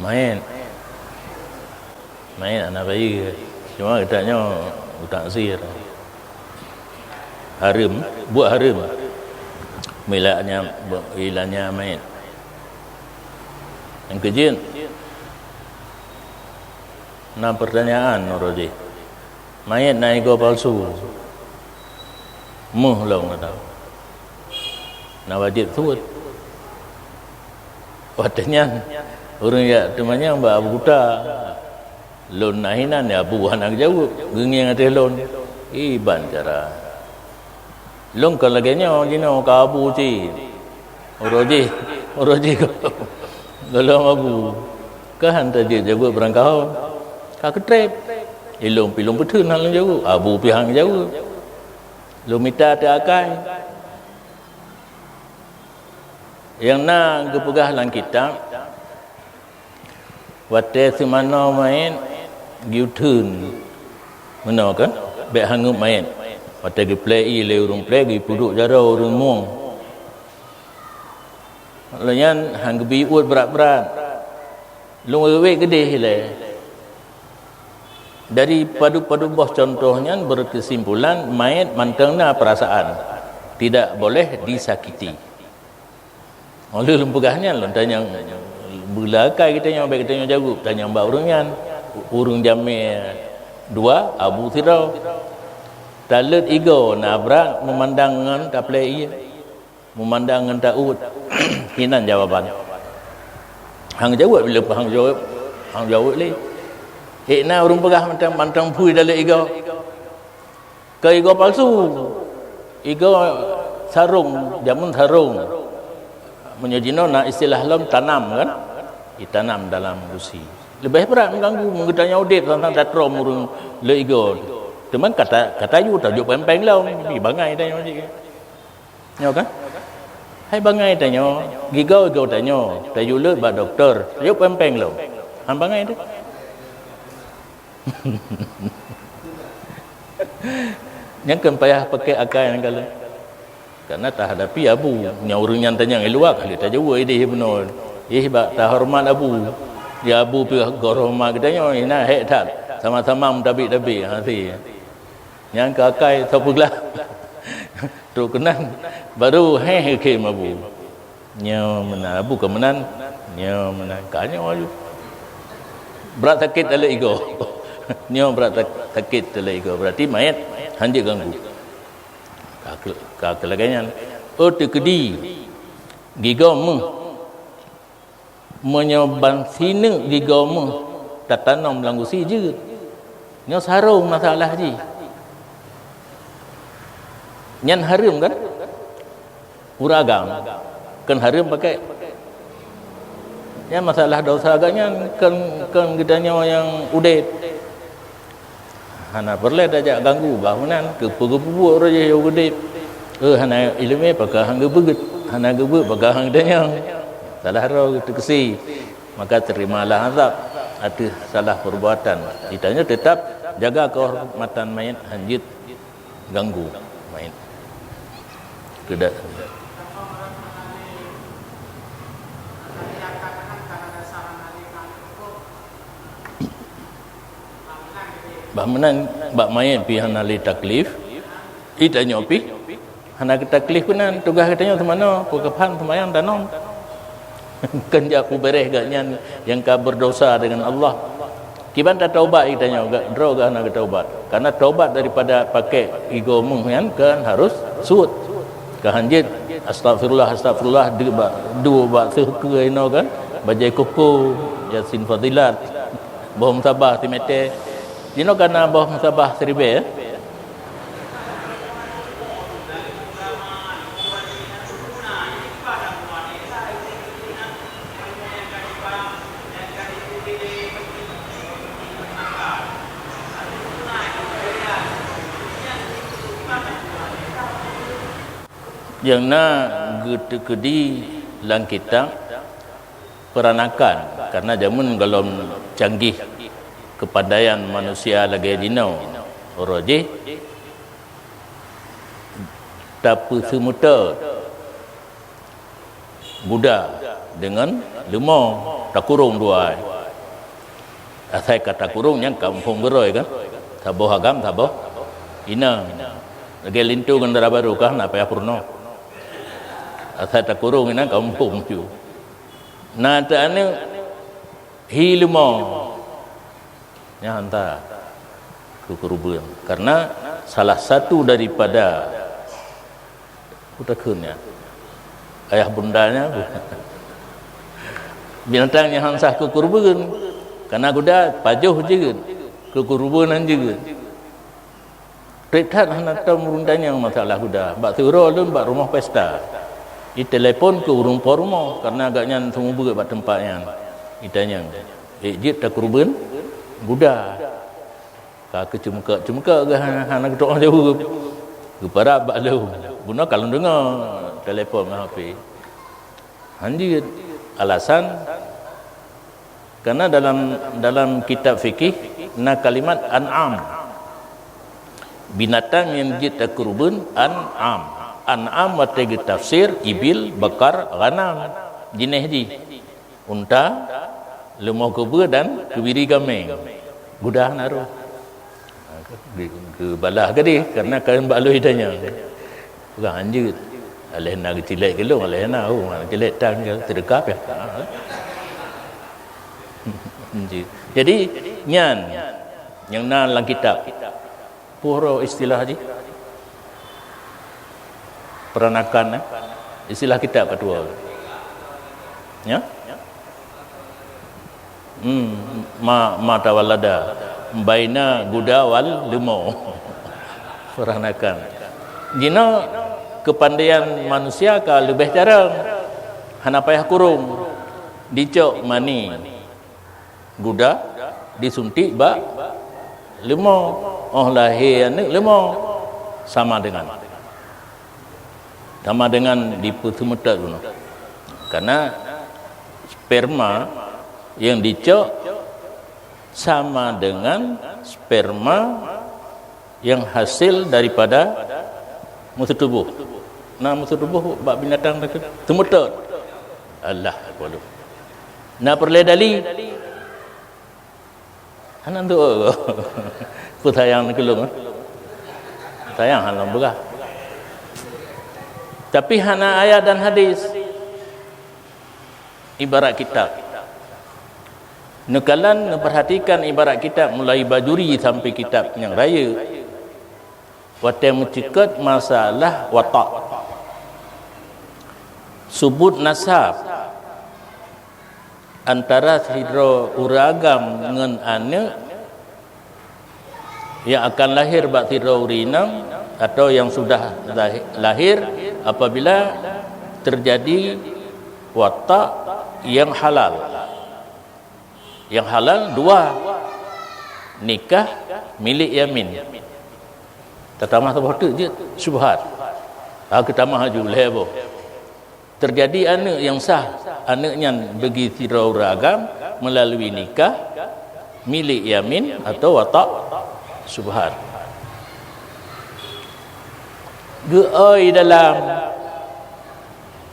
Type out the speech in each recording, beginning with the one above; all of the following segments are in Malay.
main anak bayi cuma katanya tak sir harim buat harim ilahnya main yang kejin nah pertanyaan Noroji mayat naik go palsu muh lah nggak tahu nah wajib tuut watanya orang ya temannya mbak Abu Kuta lon nahinan ya abu anak jauh gengi ngate lon iban cara lon kalagenya jino ka abu ci oroji kalau abu kahan tadi jauh berangkau ka ketrep ilong pilong betul nang jauh abu pihang jauh lumita te akai yang nang kepegah lang kitab wate semana main giutun mana kan baik hangup main wate gi play le urung play gi puduk jaro urung muang layan hang bi ut berat-berat lung wewe gede le dari padu-padu boh contohnya berkesimpulan mayat mantengna perasaan tidak boleh disakiti oleh lempegahnya lontanya belakai kita yang baik kita yang jauh tanya mbak urung jamil dua Abu Tirau talut ego nabrak memandangan tak play memandangan tak ut hinan jawaban hang jawab bila hang jawab le na urung pegah mantang pui dalam ego ke ego palsu ego sarung jamun sarung menyajino nak istilah lom tanam kan ditanam dalam gusi lebih berat mengganggu mengetanya audit tentang datrom urung le ego teman kata you tajuk pempeng lah ni bangai tanya macam nyo kan hai bangai tanya gigo tanya tajuk le ba doktor tajuk pempeng lo han bangai tu yang kan payah pakai akal yang kala karena tak hadapi abu nyaurung yang tanya eluak kali tak jauh ini benar bak tak hormat abu ya abu pi hormat katanya ina hek tak sama-sama mendabi-dabi hati yang kakai topuglah tu kenan baru ke abu nyo mana abu kemenan nyo mana kanya ayu berat sakit dalam ego nyo berat sakit dalam ego berarti mayat hanjir ganggu kelaganya tekedi gigamu menyoban sini gigamu tak tanam langgu si je nyo sarung masalah ji nyan harim kan uragam kan harim pakai ya masalah dosa agaknya kan gitanya yang udet hana perle dajak ganggu bangunan kepu-kepu raja yang udet hana ilmu pakai hang gebeget hana gebet pakai hang danyang salah ro terkesi maka terimalah azab ada salah perbuatan ditanya tetap jaga kehormatan mayat hanjit ganggu mayat tidak bahmenan bak mayat pi hana li taklif itanya pi hana taklif kunan tugas katanya tu mana pukapan semayang danom kan aku bereh gaknya yang ka berdosa dengan Allah kiban tak taubat itanya gak droga hana taubat karena taubat daripada pakai ego kan harus suut kehanjit astagfirullah dua bakso ke ino kan bajai kuku yasin fadilat bohong sabah timete dino kana bohong sabah seribe yang na gede lang kitab peranakan karena zaman galom canggih kepandaian manusia lagi dino roje tapi semuta Buddha dengan lemah tak kurung dua asai kata kurung yang kampung beroi kan tabo hagam tabo ina lagi lintu gendera baru kah na payah purno asai tak kurung ina kampung tu na ta ane hilmo nya hanta kekurubun karena salah satu daripada utakunnya ayah bundanya binatang yang hansah kekurubun karena kuda pajuh juga kekurubunan juga rekat hana tahu merundanya masalah kuda bak turo lun bak rumah pesta i telefon ke rumah rumah karena agaknya semua buat bak tempatnya itanya jit tak kurubun kuda ka kecumka ke hana ketok jauh kepada bak lu guna kalau dengar telefon HP anjir alasan karena dalam kitab fikih na kalimat an'am binatang yang ditakurubun an'am wategi tafsir ibil bakar ghanam jenis di unta lemah keba dan kebiri gameng budah naruh ke balah ke dia karena kain balu hidanya bukan anjir alih nak cilek ke long alih nak cilek tang terdekat ya jadi nyan yang dalam kitab pura istilah haji peranakan istilah kitab kedua ya ma tawallada baina guda wal limo peranakan gina kepandaian manusia ka lebih jarang hana payah kurung dicok mani guda disuntik bak limo lahir anak limo sama dengan diputumetat dulu karena sperma yang dicok sama dengan sperma yang hasil daripada musuh tubuh nah musuh tubuh bak binatang temetat Allah waduh nah perledali anak tu aku sayang nak kelung sayang halang berah tapi hana ayat dan hadis ibarat kitab nekalan memperhatikan ibarat kitab mulai bajuri sampai kitab yang raya watai mencekat masalah watak subut nasab antara hidro uragam dengan anak yang akan lahir bak hidro urinam atau yang sudah lahir apabila terjadi watak yang halal dua nikah milik yamin tertamah tu je syubhat kita mahaju lebo terjadi anak yang sah anaknya bagi tirau ragam melalui nikah milik yamin atau watak subhat geoi dalam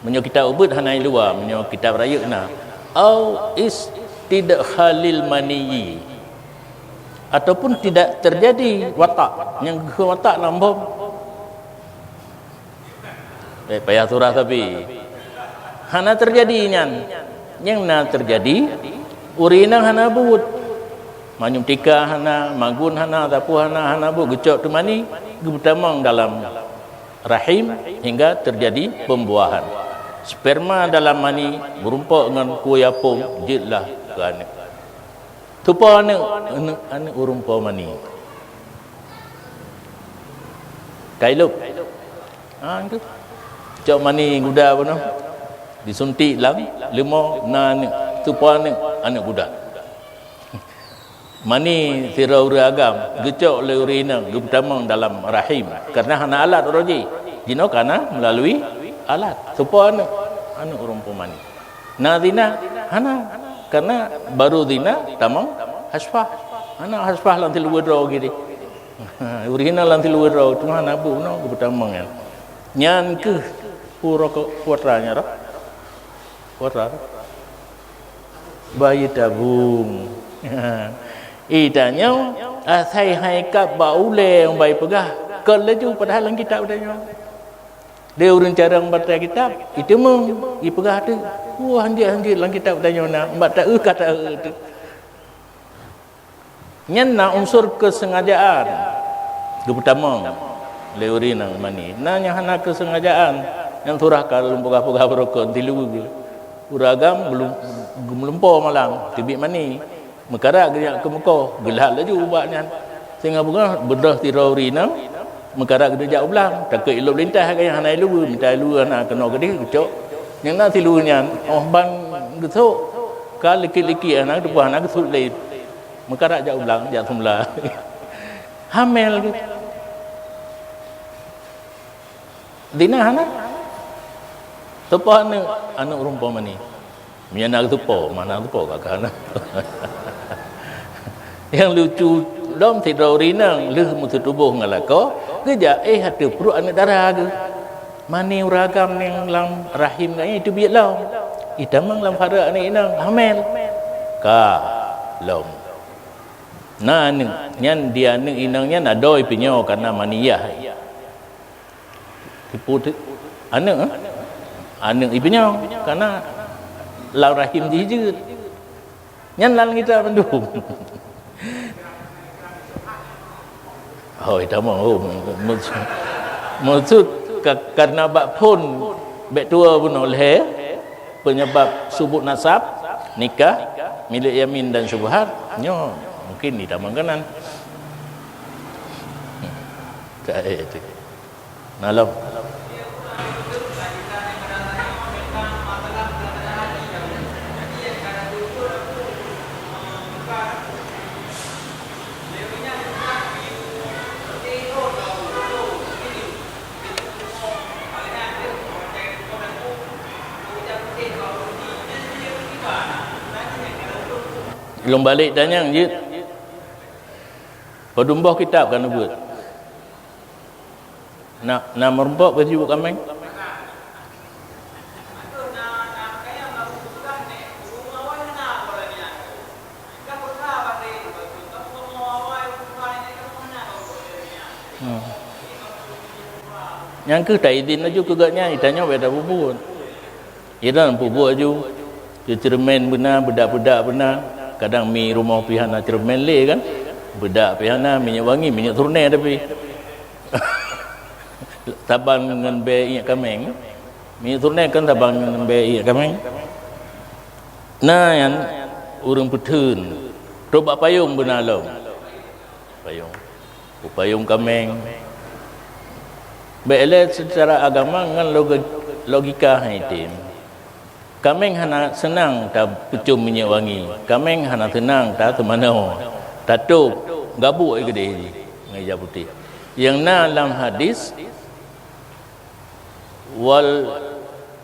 menyo kitab ubud hanai luar menyo kitab raya na au is tidak halil maniyi ataupun tidak terjadi watak yang ke watak lambung payah surah tapi hana terjadi yang na terjadi urina hana but manyum tika hana magun hana tapu hana but gecok tu mani gebutamang dalam rahim hingga terjadi pembuahan sperma dalam mani berumpak dengan kuyapung jitlah ke anak tupa anak urumpa mani kailuk itu cok mani guda pun disuntik lang lima na tupa anak guda mani tirauri agam gecok le urina gebutamang dalam rahim karena hana alat roji jino kana melalui alat tupa anak urumpa mani na dina hana karena baru dina tamang hasfah anak hasfah lanti luar gini urina lanti luar tu hana bu no gebutamang nyan ke pura kuatranya roh kuatra bayi tabung Itanya asai hai kap baule yang baik pegah kelaju padahal dalam kitab tanya dia urang cara membaca kitab itu mung i pegah tu wah hanjir dalam kitab tanya na baca kata tu nyanna unsur kesengajaan itu pertama leori nang mani nanya hana kesengajaan yang turah kalau pegah-pegah berokon tilu uragam belum melumpo malam tibik mani mekara gerak ke Mekah gelak laju ubatnya sehingga bukan bedah tirau rina mekara gerak ulang takut ilok lintas kaya hanai lu minta lu anak kena gede kecok yang nak tilunya oh ban gitu kal liki-liki anak depan anak kesut lain mekara jak ulang jak semula hamil gitu dina anak tepa anak rumpah mani miana tepa mana tepa kakak anak yang lucu dom tidur rinang leh mutu tubuh ngalako geja ada perut anak darah ke mani uragam yang lam rahim ni itu biat lau itamang lam hara anak inang hamil ka lom nah nyan dia anak inangnya nadoi pinyo karena maniyah diput anak ibnya karena lau rahim dijut nyan lang kita pendum oh itu mah maksud karena bab pun bab tua pun oleh penyebab subut nasab nikah milik yamin dan syubhat nyo mungkin di taman kanan tak itu malam belum balik tanya je pedumbah kitab kan buat nak merempok baju buat kameng yang ke tak izin aja kegaknya ditanya beda bubur ira bubur aja dia cermin benar bedak-bedak benar kadang mi rumah pihana cermin le kan bedak pihana minyak wangi minyak turnai tapi tabang dengan be iak kameng minyak turnai kan tabang dengan be iak kameng nah yang urang petun robak payung benar long payung kameng belet secara agama dengan logika haitim kameng hana senang tak pecum minyak wangi kameng hana tenang tak temano tatuk gabuk gede ngai putih yang na dalam hadis wal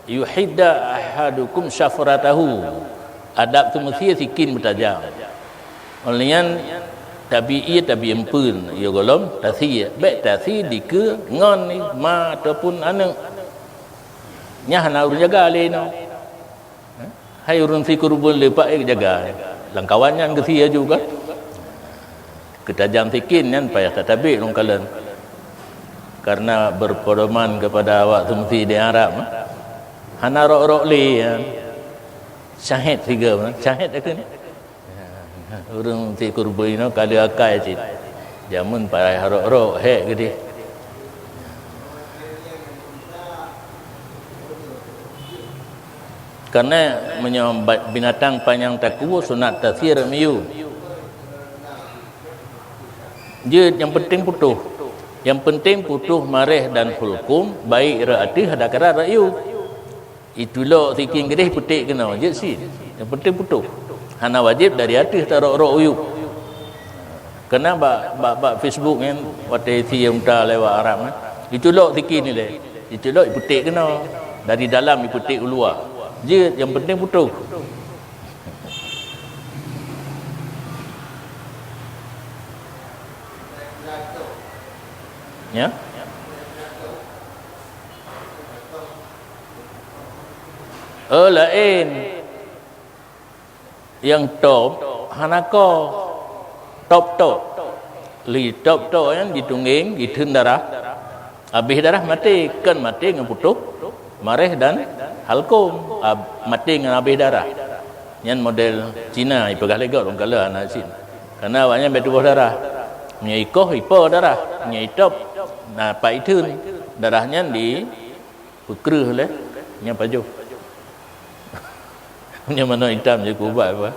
yuhidda ahadukum syafratahu adab tu mesti sikin bertajam olehnya tabi'i tabi empun ya golom tasi baik tasi dike ngon ni ma ataupun anak nya hana urus jaga le no hai urun si kurbun lepak jaga langkawannya ke sia juga ketajam sikin kan payah tak tabik long kalen karena berpedoman kepada awak tumsi di Arab hana rok-rok le syahid tiga syahid akan urun si kurbun no kali akai cit jamun payah rok-rok hek gede karena menyambat binatang panjang takwa sunat tasir miu je yang penting putuh mareh dan hulkum baik raati ada kara rayu itulah siking gedeh petik kena je si yang penting putuh hana wajib dari atas tarok-rok uyuk kena bak Facebook kan waktu siam ta lewat Arab itulah siking ni le itulah petik kena dari dalam petik keluar je yang penting putus ya lain yang top hanako top li top yang ditungging ditun darah habis darah mati kan mati dengan putus mareh dan halkum mati dengan habis darah yang model Cina ipagah legot orang kala anak sin karena awaknya bertubuh darah punya ikoh ipo darah punya top nah pak itu darahnya di pekerah oleh yang pajuh punya mana hitam je kubat apa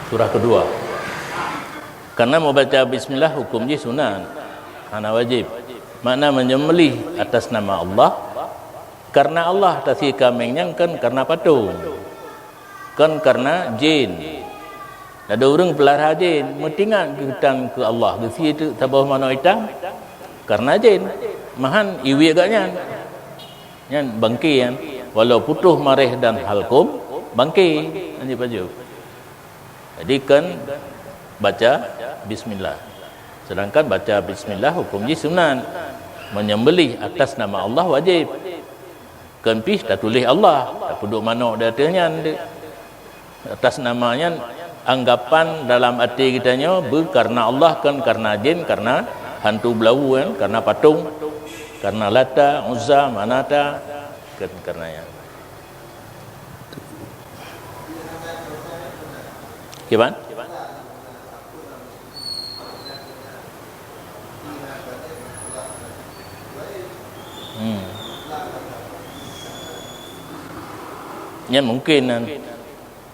surah kedua karena mau baca bismillah hukum je sunat ana wajib makna menyembelih atas nama Allah karena Allah tasi kamengnya kan karena patung kan karena jin ada orang pelihara jin metingan ke hutang ke Allah gesi itu tabah mana hitam karena jin mahan iwi agaknya yang bangkian walau putuh mareh dan halkum bangki nanti baju jadi kan baca bismillah sedangkan baca bismillah hukum je sunat menyembelih atas nama Allah wajib kan pis dah tulis Allah dah puduk manok dah tanya atas namanya anggapan dalam hati kitanya karena Allah kan karena jin karena hantu belau kan karena patung karena Lata Uzza Manata kan karenanya gimana? Ya mungkin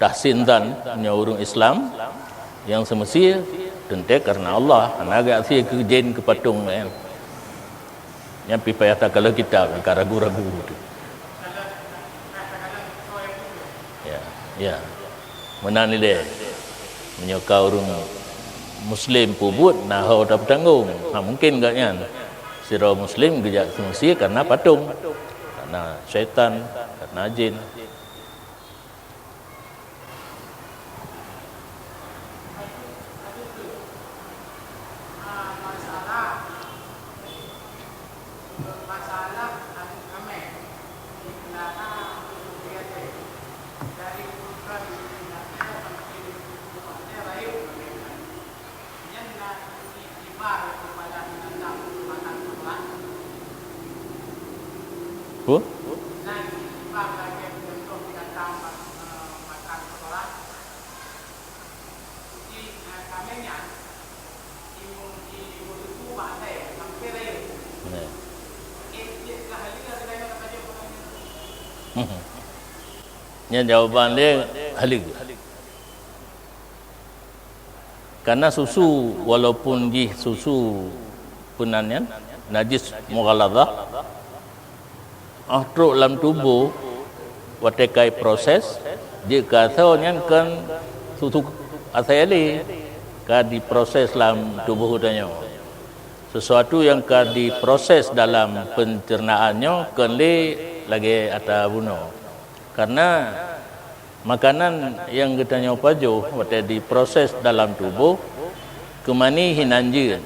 tahsintan punya orang Islam yang semestinya tentu karena Allah agak sih ke jin ke patung kan yang pipaya tak kalau kita kan ragu-ragu tu ya mana ni dia menyokau orang Muslim pubut nahau tak bertanggung mungkin agaknya sira Muslim gejak semestinya karena patung karena syaitan karena jin yang jawapan dia halik karena susu walaupun di susu punannya najis mughaladhah truk dalam tubuh watekai proses jika tahunya kan susu asali ka diproses dalam tubuh hudanya sesuatu yang ka diproses dalam pencernaannya kan lagi atau bunuh karena makanan yang kita nyopajo waktu diproses dalam tubuh kemani hinanjir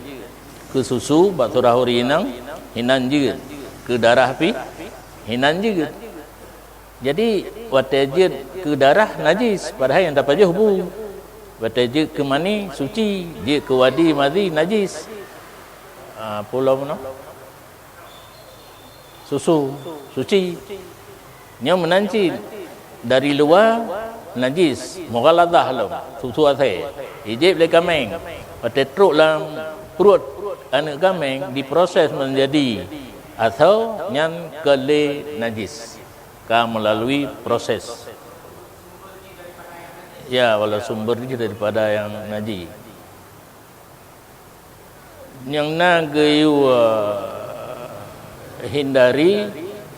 ke susu baturah urinang hinanjir ke darah pi hinanjir jadi waktu ke darah najis padahal yang dapat je hubu waktu kemani suci dia ke wadi madhi najis pulau mana susu suci nya menanci dari luar najis mughaladhah lo susu asai ijib le kameng patetruk dalam perut anak kameng diproses menjadi atau yang kele najis ka melalui proses ya wala sumber daripada yang najis yang nagayu hindari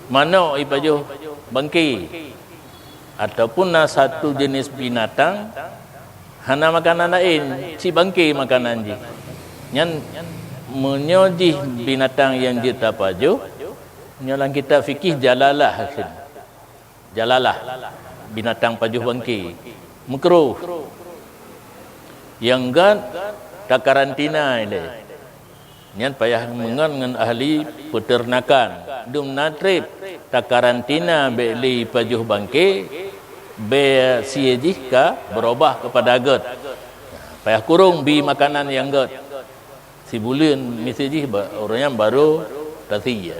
mana ipajuh bangki ataupun satu jenis binatang hana makanan lain si bangki makanan ji nyan menyojih binatang yang dia tak pajuh, dalam kitab fikih jalalah, binatang pajuh bangkit makruh. Yang kan tak karantina ini. Nyan payah mengan dengan ahli peternakan. Dum natrip tak karantina beli pajuh bangke be siejih ka berubah kepada get. Payah kurung bi makanan yang get. Si bulan misejih orang yang baru tati.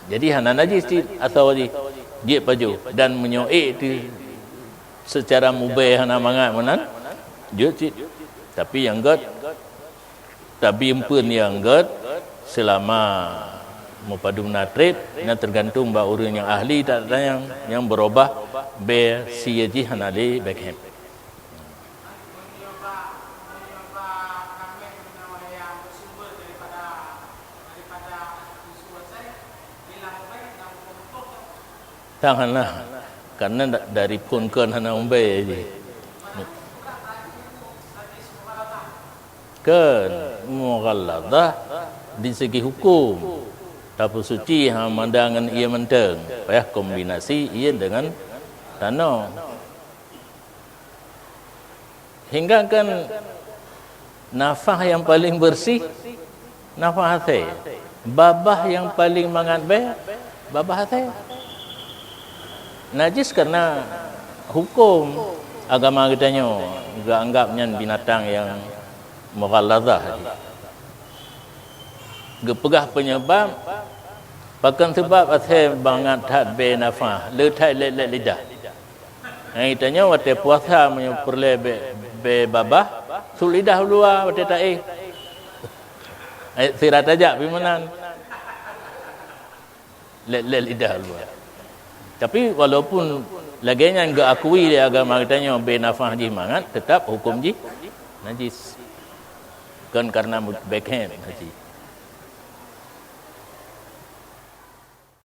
Jadi hana najis atau dia pajuh dan menyoek tu secara mubah hana mangat menan. Dia tapi yang get tapi empun yang get selama mupadu natrip dan tergantung bah orang yang ahli tak ada yang berubah be siaji hanali Beckham. Tanganlah karena dari kun-kun hana umbai je. Kan mughalladah di segi hukum tapi suci mandangan ia menteng payah kombinasi ia dengan tanah hingga kan nafah yang paling bersih nafah hati babah yang paling mangat baik babah hati najis karena hukum agama kitanya juga anggapnya binatang yang mughalladah. Gepegah penyebab pakan sebab asal bangat had be nafah le thai le lidah. Ai tanya wate puasa menyperle be babah sul lidah luar wate tai. Ai sirat aja pimenan. Le lidah luar. Tapi walaupun laginya enggak akui dia agama kitanya be nafah ji mangat tetap hukum ji najis. Kan karena Beckham haji.